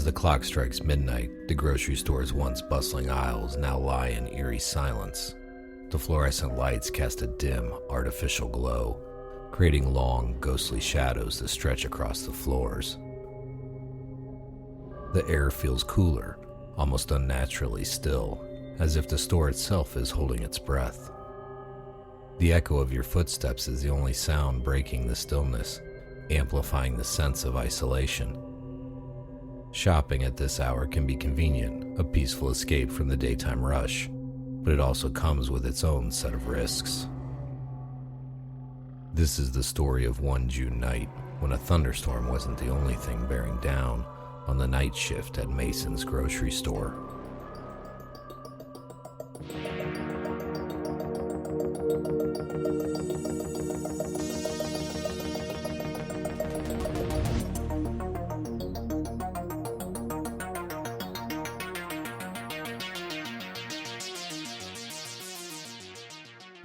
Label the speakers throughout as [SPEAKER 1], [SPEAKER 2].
[SPEAKER 1] As the clock strikes midnight, the grocery store's once bustling aisles now lie in eerie silence. The fluorescent lights cast a dim, artificial glow, creating long, ghostly shadows that stretch across the floors. The air feels cooler, almost unnaturally still, as if the store itself is holding its breath. The echo of your footsteps is the only sound breaking the stillness, amplifying the sense of isolation. Shopping at this hour can be convenient, a peaceful escape from the daytime rush, but it also comes with its own set of risks. This is the story of one June night when a thunderstorm wasn't the only thing bearing down on the night shift at Mason's grocery store.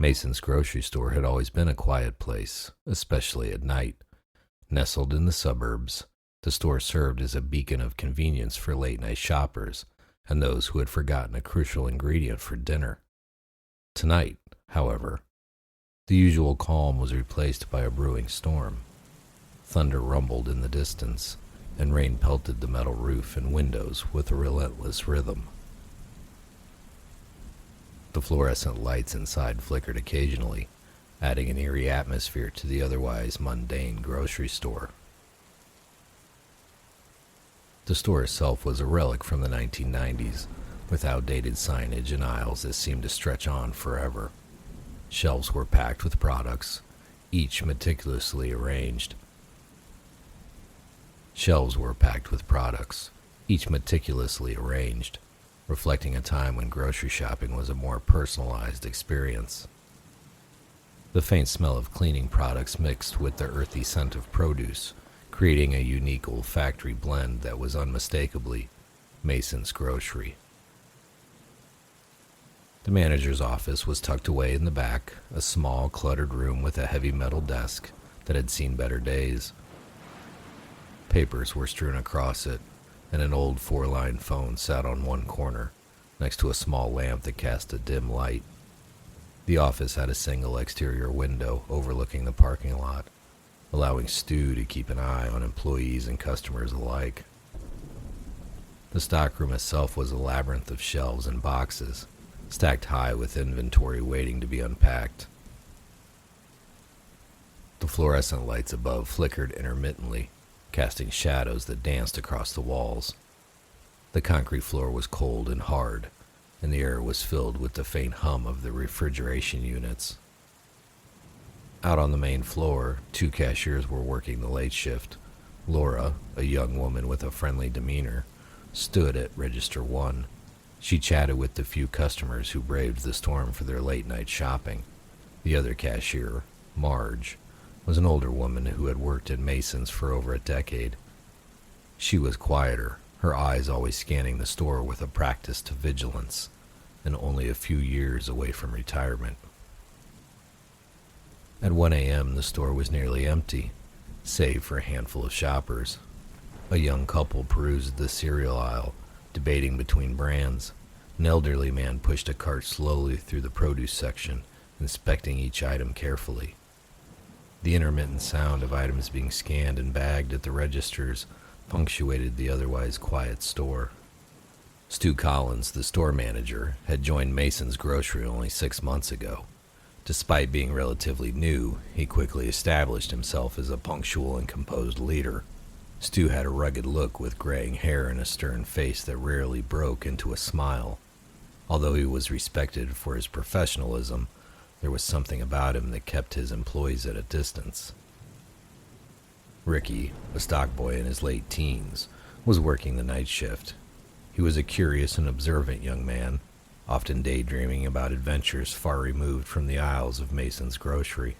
[SPEAKER 1] Mason's grocery store had always been a quiet place, especially at night. Nestled in the suburbs, the store served as a beacon of convenience for late-night shoppers and those who had forgotten a crucial ingredient for dinner. Tonight, however, the usual calm was replaced by a brewing storm. Thunder rumbled in the distance, and rain pelted the metal roof and windows with a relentless rhythm. The fluorescent lights inside flickered occasionally, adding an eerie atmosphere to the otherwise mundane grocery store. The store itself was a relic from the 1990s, with outdated signage and aisles that seemed to stretch on forever. Shelves were packed with products, each meticulously arranged. Reflecting a time when grocery shopping was a more personalized experience. The faint smell of cleaning products mixed with the earthy scent of produce, creating a unique olfactory blend that was unmistakably Mason's Grocery. The manager's office was tucked away in the back, a small, cluttered room with a heavy metal desk that had seen better days. Papers were strewn across it, and an old 4-line phone sat on one corner, next to a small lamp that cast a dim light. The office had a single exterior window overlooking the parking lot, allowing Stu to keep an eye on employees and customers alike. The stockroom itself was a labyrinth of shelves and boxes, stacked high with inventory waiting to be unpacked. The fluorescent lights above flickered intermittently, casting shadows that danced across the walls. The concrete floor was cold and hard, and the air was filled with the faint hum of the refrigeration units. Out on the main floor, 2 cashiers were working the late shift. Laura, a young woman with a friendly demeanor, stood at register 1. She chatted with the few customers who braved the storm for their late-night shopping. The other cashier, Marge, was an older woman who had worked at Mason's for over a decade. She was quieter, her eyes always scanning the store with a practiced vigilance, and only a few years away from retirement. At 1 a.m., the store was nearly empty, save for a handful of shoppers. A young couple perused the cereal aisle, debating between brands. An elderly man pushed a cart slowly through the produce section, inspecting each item carefully. The intermittent sound of items being scanned and bagged at the registers punctuated the otherwise quiet store. Stu Collins, the store manager, had joined Mason's Grocery only 6 months ago. Despite being relatively new, he quickly established himself as a punctual and composed leader. Stu had a rugged look with graying hair and a stern face that rarely broke into a smile. Although he was respected for his professionalism, there was something about him that kept his employees at a distance. Ricky, a stock boy in his late teens, was working the night shift. He was a curious and observant young man, often daydreaming about adventures far removed from the aisles of Mason's Grocery.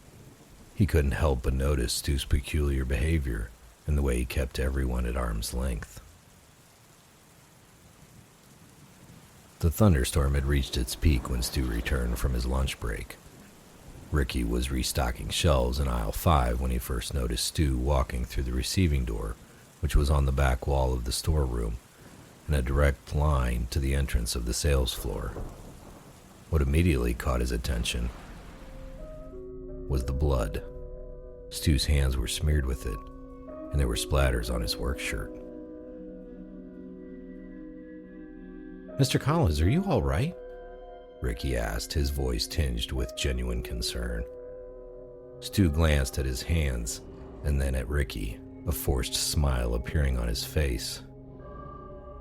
[SPEAKER 1] He couldn't help but notice Stu's peculiar behavior and the way he kept everyone at arm's length. The thunderstorm had reached its peak when Stu returned from his lunch break. Ricky was restocking shelves in aisle 5 when he first noticed Stu walking through the receiving door, which was on the back wall of the storeroom, in a direct line to the entrance of the sales floor. What immediately caught his attention was the blood. Stu's hands were smeared with it, and there were splatters on his work shirt. "Mr. Collins, are you all right?" Ricky asked, his voice tinged with genuine concern. Stu glanced at his hands and then at Ricky, a forced smile appearing on his face.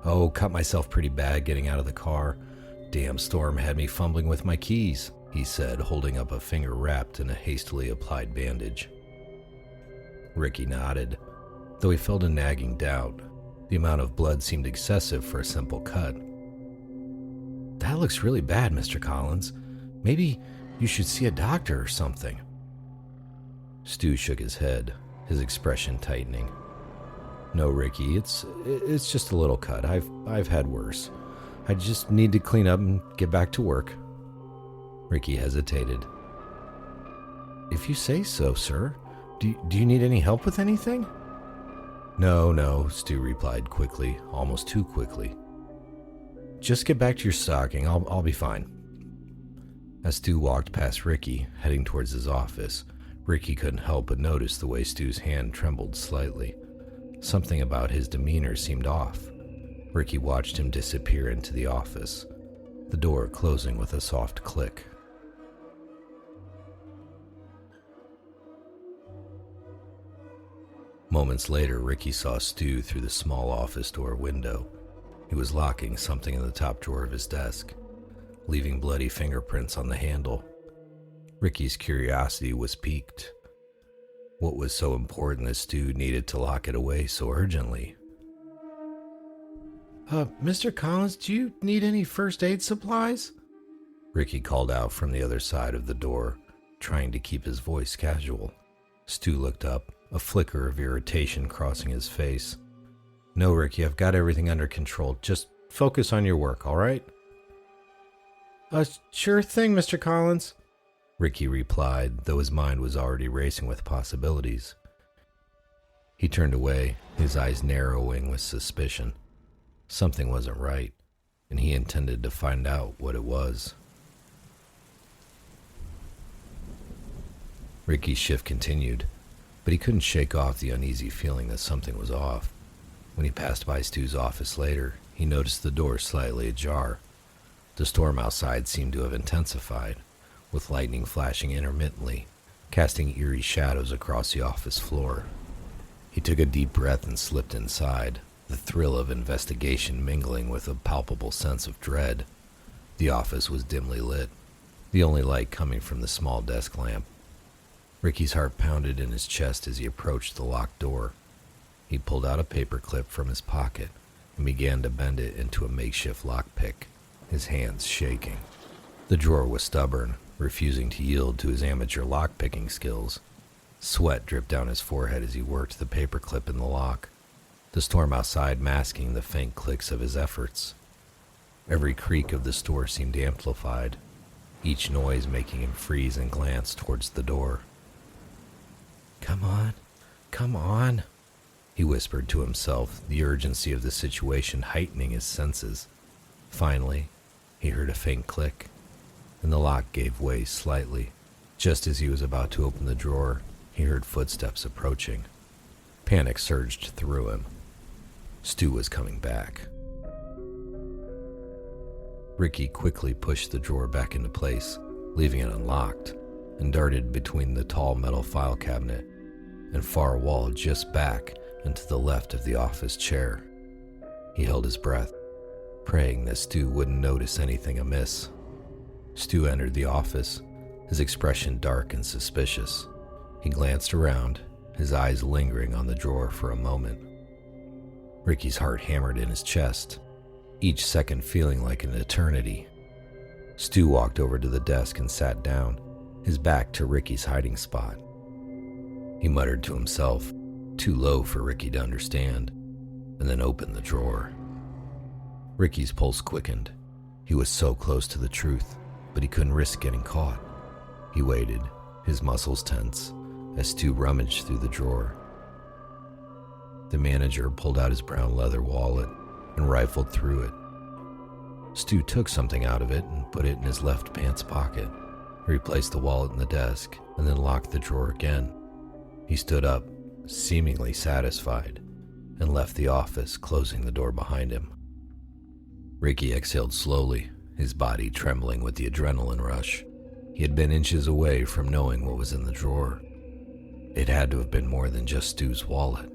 [SPEAKER 1] "Oh, cut myself pretty bad getting out of the car. Damn storm had me fumbling with my keys," he said, holding up a finger wrapped in a hastily applied bandage. Ricky nodded, though he felt a nagging doubt. The amount of blood seemed excessive for a simple cut. "That looks really bad, Mr. Collins. Maybe you should see a doctor or something." Stu shook his head, his expression tightening. "No, Ricky, it's just a little cut. I've had worse. I just need to clean up and get back to work." Ricky hesitated. "If you say so, sir. Do you need any help with anything?" No, Stu replied quickly, almost too quickly. "Just get back to your stocking. I'll be fine." As Stu walked past Ricky, heading towards his office, Ricky couldn't help but notice the way Stu's hand trembled slightly. Something about his demeanor seemed off. Ricky watched him disappear into the office, the door closing with a soft click. Moments later, Ricky saw Stu through the small office door window. He was locking something in the top drawer of his desk, leaving bloody fingerprints on the handle. Ricky's curiosity was piqued. What was so important that Stu needed to lock it away so urgently? Mr. Collins, do you need any first aid supplies?" Ricky called out from the other side of the door, trying to keep his voice casual. Stu looked up, a flicker of irritation crossing his face. "No, Ricky, I've got everything under control. Just focus on your work, all right?" Sure thing, Mr. Collins," Ricky replied, though his mind was already racing with possibilities. He turned away, his eyes narrowing with suspicion. Something wasn't right, and he intended to find out what it was. Ricky's shift continued, but he couldn't shake off the uneasy feeling that something was off. When he passed by Stu's office later, he noticed the door slightly ajar. The storm outside seemed to have intensified, with lightning flashing intermittently, casting eerie shadows across the office floor. He took a deep breath and slipped inside, the thrill of investigation mingling with a palpable sense of dread. The office was dimly lit, the only light coming from the small desk lamp. Ricky's heart pounded in his chest as he approached the locked door. He pulled out a paperclip from his pocket and began to bend it into a makeshift lockpick, his hands shaking. The drawer was stubborn, refusing to yield to his amateur lockpicking skills. Sweat dripped down his forehead as he worked the paperclip in the lock, the storm outside masking the faint clicks of his efforts. Every creak of the store seemed amplified, each noise making him freeze and glance towards the door. Come on, he whispered to himself, the urgency of the situation heightening his senses. Finally, he heard a faint click, and the lock gave way slightly. Just as he was about to open the drawer, he heard footsteps approaching. Panic surged through him. Stu was coming back. Ricky quickly pushed the drawer back into place, leaving it unlocked, and darted between the tall metal file cabinet and far wall just back and to the left of the office chair. He held his breath, praying that Stu wouldn't notice anything amiss. Stu entered the office, his expression dark and suspicious. He glanced around, his eyes lingering on the drawer for a moment. Ricky's heart hammered in his chest, each second feeling like an eternity. Stu walked over to the desk and sat down, his back to Ricky's hiding spot. He muttered to himself, too low for Ricky to understand, and then opened the drawer. Ricky's pulse quickened. He was so close to the truth, but he couldn't risk getting caught. He waited, his muscles tense, as Stu rummaged through the drawer. The manager pulled out his brown leather wallet and rifled through it. Stu took something out of it and put it in his left pants pocket. He replaced the wallet in the desk and then locked the drawer again. He stood up, seemingly satisfied, and left the office, closing the door behind him. Ricky exhaled slowly, his body trembling with the adrenaline rush. He had been inches away from knowing what was in the drawer. It had to have been more than just Stu's wallet.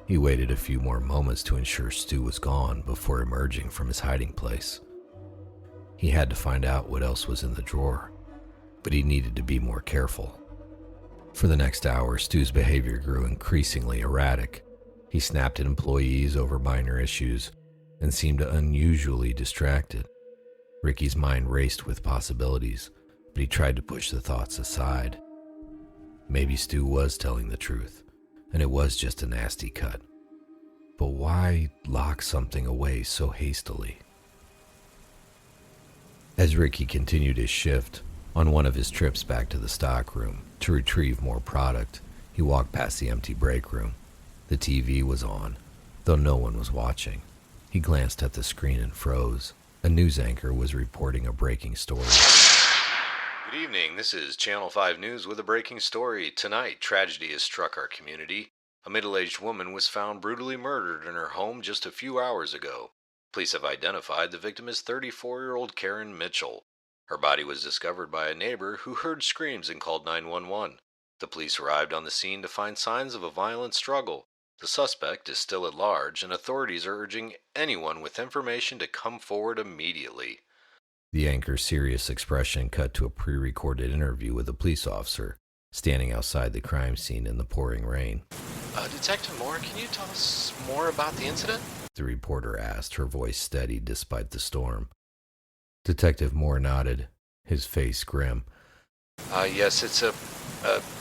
[SPEAKER 1] He waited a few more moments to ensure Stu was gone before emerging from his hiding place. He had to find out what else was in the drawer, but he needed to be more careful. For the next hour, Stu's behavior grew increasingly erratic. He snapped at employees over minor issues and seemed unusually distracted. Ricky's mind raced with possibilities, but he tried to push the thoughts aside. Maybe Stu was telling the truth, and it was just a nasty cut. But why lock something away so hastily? As Ricky continued his shift, on one of his trips back to the stockroom to retrieve more product, he walked past the empty break room. The TV was on, though no one was watching. He glanced at the screen and froze. A news anchor was reporting a breaking story.
[SPEAKER 2] Good evening, this is Channel 5 News with a breaking story. Tonight, tragedy has struck our community. A middle-aged woman was found brutally murdered in her home just a few hours ago. Police have identified the victim as 34-year-old Karen Mitchell. Her body was discovered by a neighbor who heard screams and called 911. The police arrived on the scene to find signs of a violent struggle. The suspect is still at large, and authorities are urging anyone with information to come forward immediately.
[SPEAKER 1] The anchor's serious expression cut to a pre-recorded interview with a police officer standing outside the crime scene in the pouring rain.
[SPEAKER 2] Detective Moore, can you tell us more about the incident?
[SPEAKER 1] The reporter asked, her voice steady despite the storm. Detective Moore nodded, his face grim.
[SPEAKER 2] Yes, it's a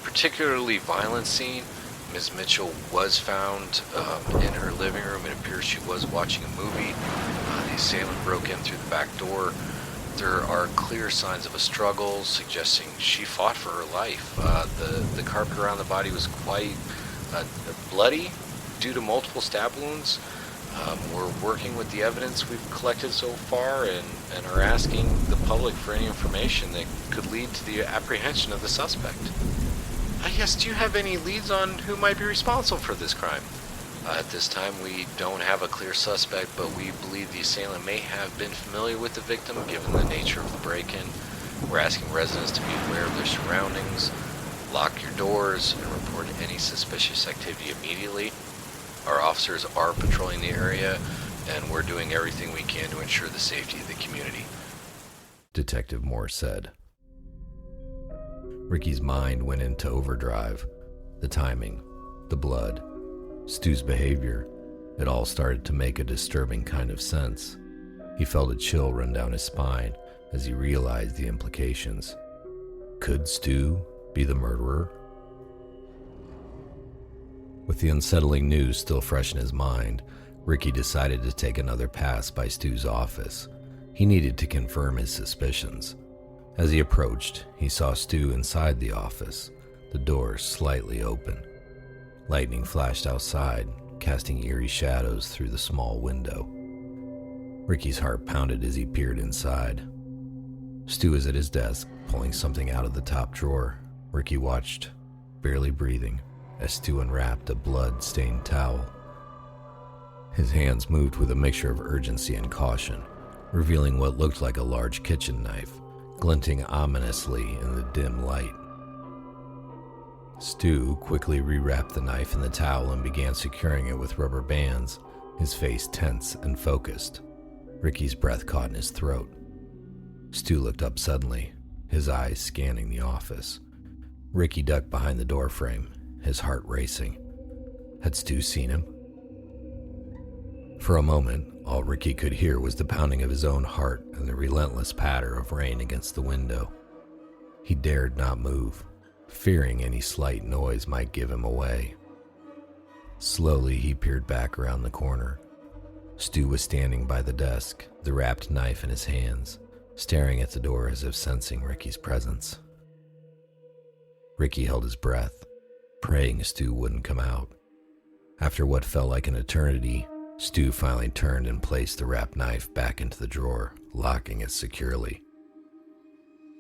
[SPEAKER 2] particularly violent scene. Ms. Mitchell was found in her living room. It appears she was watching a movie. The assailant broke in through the back door. There are clear signs of a struggle, suggesting she fought for her life. The carpet around the body was quite bloody due to multiple stab wounds. We're working with the evidence we've collected so far and are asking the public for any information that could lead to the apprehension of the suspect. Yes, do you have any leads on who might be responsible for this crime? At this time, we don't have a clear suspect, but we believe the assailant may have been familiar with the victim given the nature of the break-in. We're asking residents to be aware of their surroundings, lock your doors, and report any suspicious activity immediately. Our officers are patrolling the area, and we're doing everything we can to ensure the safety of the community.
[SPEAKER 1] Detective Moore said. Ricky's mind went into overdrive. The timing, the blood, Stu's behavior, it all started to make a disturbing kind of sense. He felt a chill run down his spine as he realized the implications. Could Stu be the murderer? With the unsettling news still fresh in his mind, Ricky decided to take another pass by Stu's office. He needed to confirm his suspicions. As he approached, he saw Stu inside the office, the door slightly open. Lightning flashed outside, casting eerie shadows through the small window. Ricky's heart pounded as he peered inside. Stu was at his desk, pulling something out of the top drawer. Ricky watched, barely breathing, as Stu unwrapped a blood-stained towel. His hands moved with a mixture of urgency and caution, revealing what looked like a large kitchen knife, glinting ominously in the dim light. Stu quickly rewrapped the knife in the towel and began securing it with rubber bands, his face tense and focused. Ricky's breath caught in his throat. Stu looked up suddenly, his eyes scanning the office. Ricky ducked behind the doorframe, his heart racing. Had Stu seen him? For a moment, all Ricky could hear was the pounding of his own heart and the relentless patter of rain against the window. He dared not move, fearing any slight noise might give him away. Slowly, he peered back around the corner. Stu was standing by the desk, the wrapped knife in his hands, staring at the door as if sensing Ricky's presence. Ricky held his breath, praying Stu wouldn't come out. After what felt like an eternity, Stu finally turned and placed the wrapped knife back into the drawer, locking it securely.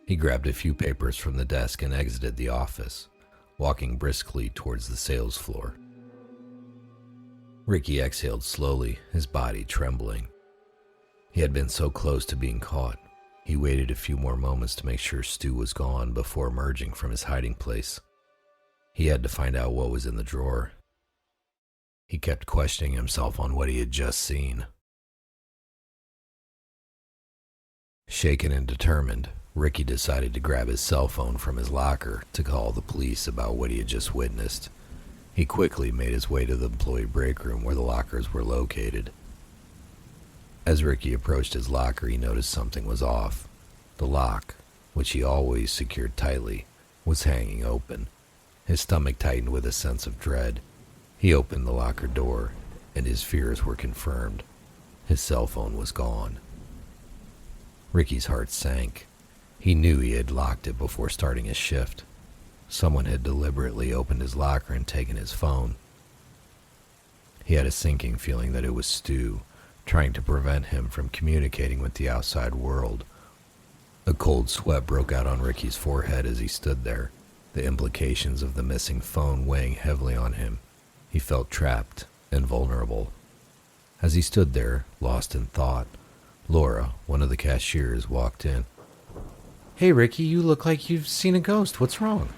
[SPEAKER 1] He grabbed a few papers from the desk and exited the office, walking briskly towards the sales floor. Ricky exhaled slowly, his body trembling. He had been so close to being caught. He waited a few more moments to make sure Stu was gone before emerging from his hiding place. He had to find out what was in the drawer. He kept questioning himself on what he had just seen. Shaken and determined, Ricky decided to grab his cell phone from his locker to call the police about what he had just witnessed. He quickly made his way to the employee break room where the lockers were located. As Ricky approached his locker, he noticed something was off. The lock, which he always secured tightly, was hanging open. His stomach tightened with a sense of dread. He opened the locker door, and his fears were confirmed. His cell phone was gone. Ricky's heart sank. He knew he had locked it before starting his shift. Someone had deliberately opened his locker and taken his phone. He had a sinking feeling that it was Stu, trying to prevent him from communicating with the outside world. A cold sweat broke out on Ricky's forehead as he stood there, the implications of the missing phone weighing heavily on him. He felt trapped and vulnerable. As he stood there, lost in thought, Laura, one of the cashiers, walked in. "Hey, Ricky, you look like you've seen a ghost. What's wrong?"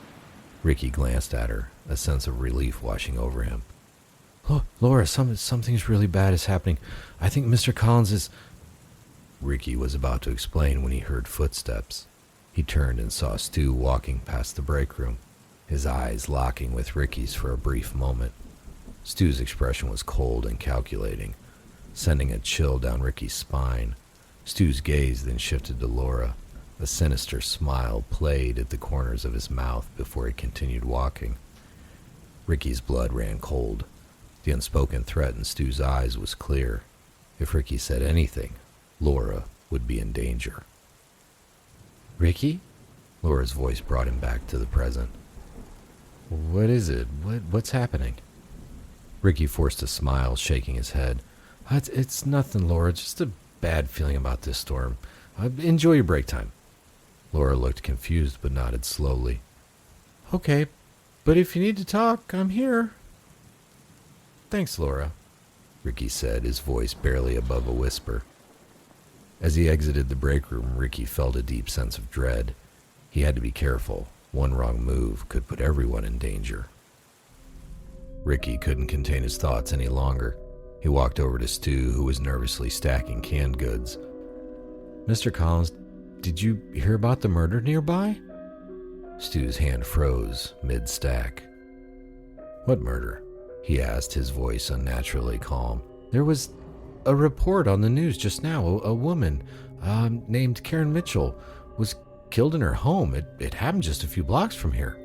[SPEAKER 1] Ricky glanced at her, a sense of relief washing over him. "Oh, Laura, something's really bad is happening. I think Mr. Collins is..." Ricky was about to explain when he heard footsteps. He turned and saw Stu walking past the break room, his eyes locking with Ricky's for a brief moment. Stu's expression was cold and calculating, sending a chill down Ricky's spine. Stu's gaze then shifted to Laura. A sinister smile played at the corners of his mouth before he continued walking. Ricky's blood ran cold. The unspoken threat in Stu's eyes was clear. If Ricky said anything, Laura would be in danger. "Ricky?" Laura's voice brought him back to the present. "What is it? What's happening?" Ricky forced a smile, shaking his head. It's nothing, Laura. Just a bad feeling about this storm. Enjoy your break time." Laura looked confused but nodded slowly. "Okay, but if you need to talk, I'm here." "Thanks, Laura," Ricky said, his voice barely above a whisper. As he exited the break room, Ricky felt a deep sense of dread. He had to be careful. One wrong move could put everyone in danger. Ricky couldn't contain his thoughts any longer. He walked over to Stu, who was nervously stacking canned goods. "Mr. Collins, did you hear about the murder nearby?" Stu's hand froze mid-stack. "What murder?" he asked, his voice unnaturally calm. "There was a report on the news just now. A woman named Karen Mitchell was killed in her home. It happened just a few blocks from here,"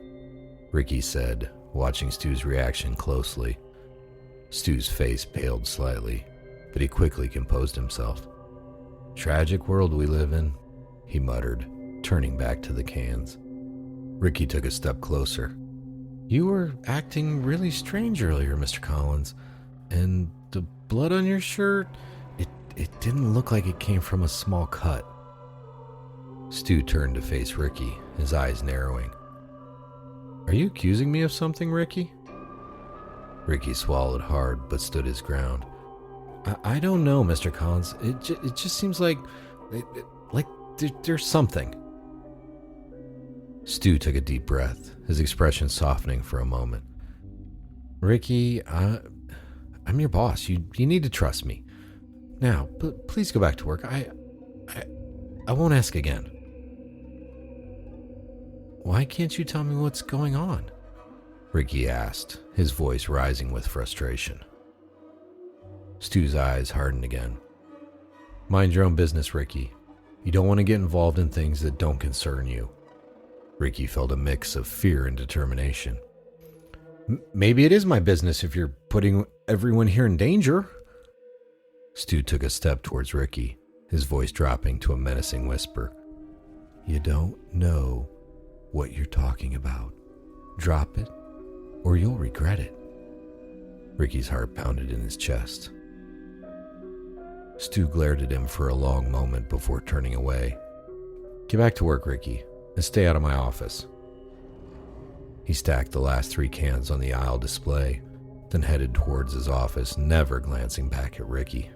[SPEAKER 1] Ricky said, watching Stu's reaction closely. Stu's face paled slightly, but he quickly composed himself. "Tragic world we live in," he muttered, turning back to the cans. Ricky took a step closer. "You were acting really strange earlier, Mr. Collins, and the blood on your shirt, it didn't look like it came from a small cut." Stu turned to face Ricky, his eyes narrowing. "Are you accusing me of something, Ricky?" Ricky swallowed hard but stood his ground. I don't know, Mr. Collins. It just seems like there's something." Stu took a deep breath, his expression softening for a moment. "Ricky, I'm your boss. You need to trust me. Now, please go back to work. I won't ask again." "Why can't you tell me what's going on?" Ricky asked, his voice rising with frustration. Stu's eyes hardened again. "Mind your own business, Ricky. You don't want to get involved in things that don't concern you." Ricky felt a mix of fear and determination. Maybe it is my business if you're putting everyone here in danger." Stu took a step towards Ricky, his voice dropping to a menacing whisper. "You don't know what you're talking about. Drop it, or you'll regret it." Ricky's heart pounded in his chest. Stu glared at him for a long moment before turning away. "Get back to work, Ricky, and stay out of my office." He stacked the last 3 cans on the aisle display, then headed towards his office, never glancing back at Ricky.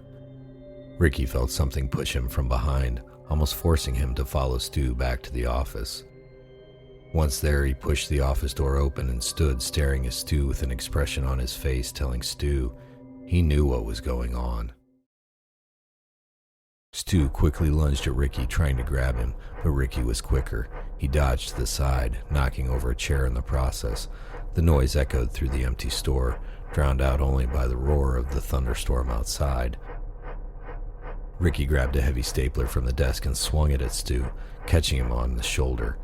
[SPEAKER 1] Ricky felt something push him from behind, almost forcing him to follow Stu back to the office. Once there, he pushed the office door open and stood staring at Stu with an expression on his face telling Stu he knew what was going on. Stu quickly lunged at Ricky, trying to grab him, but Ricky was quicker. He dodged to the side, knocking over a chair in the process. The noise echoed through the empty store, drowned out only by the roar of the thunderstorm outside. Ricky grabbed a heavy stapler from the desk and swung it at Stu, catching him on the shoulder.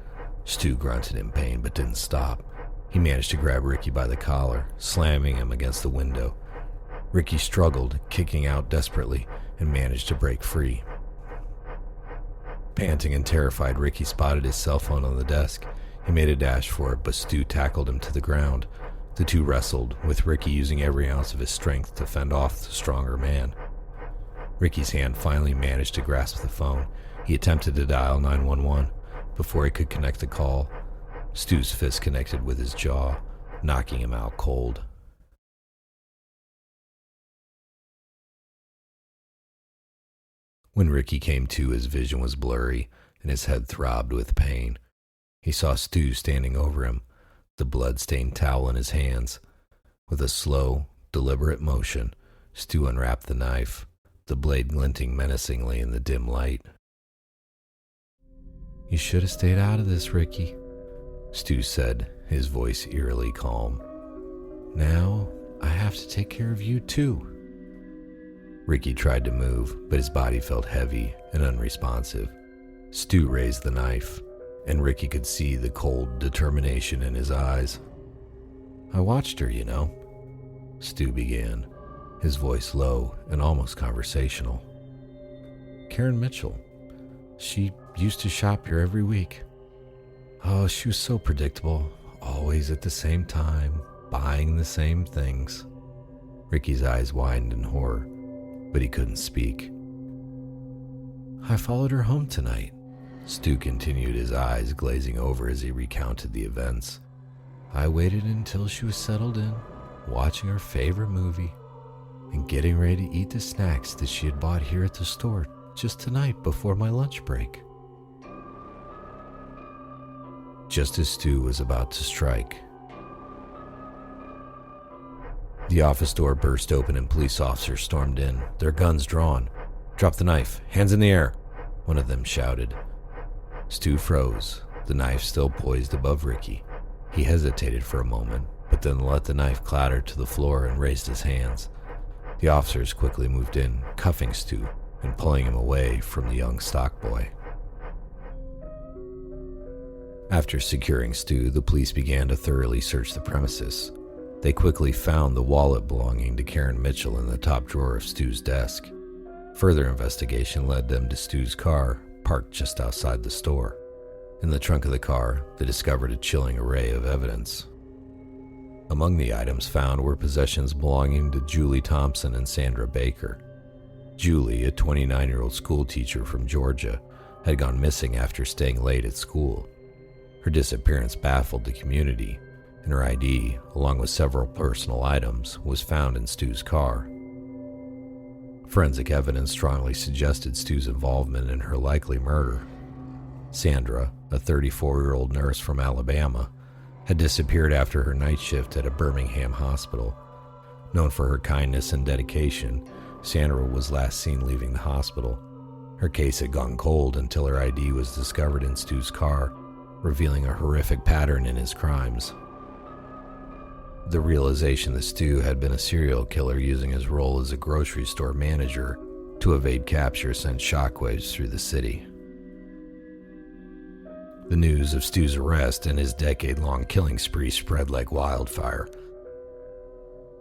[SPEAKER 1] Stu grunted in pain but didn't stop. He managed to grab Ricky by the collar, slamming him against the window. Ricky struggled, kicking out desperately, and managed to break free. Panting and terrified, Ricky spotted his cell phone on the desk. He made a dash for it, but Stu tackled him to the ground. The two wrestled, with Ricky using every ounce of his strength to fend off the stronger man. Ricky's hand finally managed to grasp the phone. He attempted to dial 911. Before he could connect the call, Stu's fist connected with his jaw, knocking him out cold. When Ricky came to, his vision was blurry, and his head throbbed with pain. He saw Stu standing over him, the blood-stained towel in his hands. With a slow, deliberate motion, Stu unwrapped the knife, the blade glinting menacingly in the dim light. "You should have stayed out of this, Ricky," Stu said, his voice eerily calm. "Now, I have to take care of you too." Ricky tried to move, but his body felt heavy and unresponsive. Stu raised the knife, and Ricky could see the cold determination in his eyes. "I watched her, you know," Stu began, his voice low and almost conversational. "Karen Mitchell. She used to shop here every week. Oh, she was so predictable, always at the same time, buying the same things." Ricky's eyes widened in horror, but he couldn't speak. "I followed her home tonight," Stu continued, his eyes glazing over as he recounted the events. "I waited until she was settled in, watching her favorite movie, and getting ready to eat the snacks that she had bought here at the store just tonight before my lunch break." Just as Stu was about to strike, the office door burst open and police officers stormed in, their guns drawn. "Drop the knife, hands in the air," one of them shouted. Stu froze, the knife still poised above Ricky. He hesitated for a moment, but then let the knife clatter to the floor and raised his hands. The officers quickly moved in, cuffing Stu and pulling him away from the young stock boy. After securing Stu, the police began to thoroughly search the premises. They quickly found the wallet belonging to Karen Mitchell in the top drawer of Stu's desk. Further investigation led them to Stu's car, parked just outside the store. In the trunk of the car, they discovered a chilling array of evidence. Among the items found were possessions belonging to Julie Thompson and Sandra Baker. Julie, a 29-year-old schoolteacher from Georgia, had gone missing after staying late at school. Her disappearance baffled the community, and her ID, along with several personal items, was found in Stu's car. Forensic evidence strongly suggested Stu's involvement in her likely murder. Sandra, a 34-year-old nurse from Alabama, had disappeared after her night shift at a Birmingham hospital. Known for her kindness and dedication, Sandra was last seen leaving the hospital. Her case had gone cold until her ID was discovered in Stu's car, revealing a horrific pattern in his crimes. The realization that Stu had been a serial killer using his role as a grocery store manager to evade capture sent shockwaves through the city. The news of Stu's arrest and his decade-long killing spree spread like wildfire.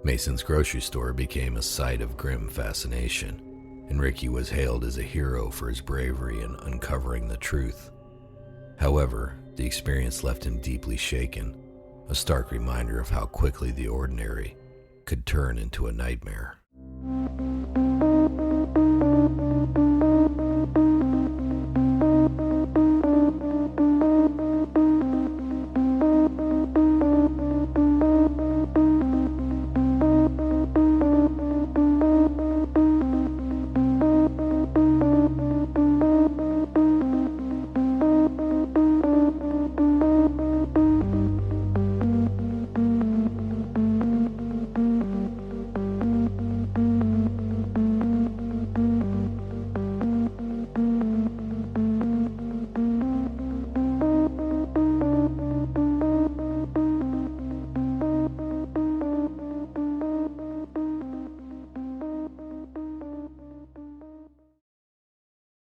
[SPEAKER 1] Mason's grocery store became a site of grim fascination, and Ricky was hailed as a hero for his bravery in uncovering the truth. However, the experience left him deeply shaken, a stark reminder of how quickly the ordinary could turn into a nightmare.